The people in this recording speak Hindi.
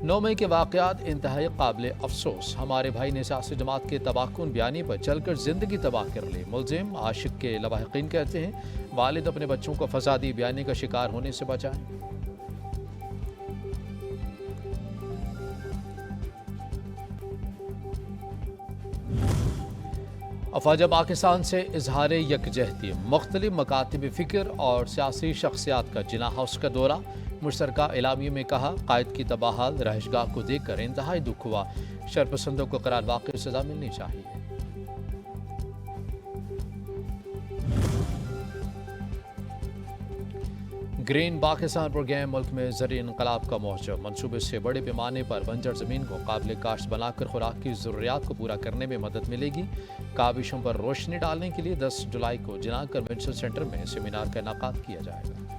9 मई के वाक़यात इंतहाई काबिल अफसोस। हमारे भाई ने सियासी जमात के तबाहकुन बयानी पर चलकर ज़िंदगी तबाह कर ली। मुलजिम आशिक के लवाहिकीन कहते हैं वालिद अपने बच्चों को फसादी बयानी का शिकार होने से बचाएं। अफवाज पाकिस्तान से इजहार यकजहती, मुख्तलिफ मकातिब फ़िक्र और सियासी शख्सियात का जिना हाउस का दौरा। मुश्तरका एलामिया में कहा कायद की तबाहाल रहायशगाह को देखकर इंतहाई दुख हुआ। शरपसंदों को करार वाक़ई सज़ा मिलनी चाहिए। ग्रीन पाकिस्तान प्रोग्राम मुल्क में ज़रिए इनकलाब का मौजब। मनसूबे से बड़े पैमाने पर बंजर ज़मीन को काबिल काश्त बनाकर खुराक की ज़रूरियात को पूरा करने में मदद मिलेगी। काविशों पर रोशनी डालने के लिए 10 जुलाई को जिना कन्वेंशन सेंटर में सेमिनार का इनेकाद किया जाएगा।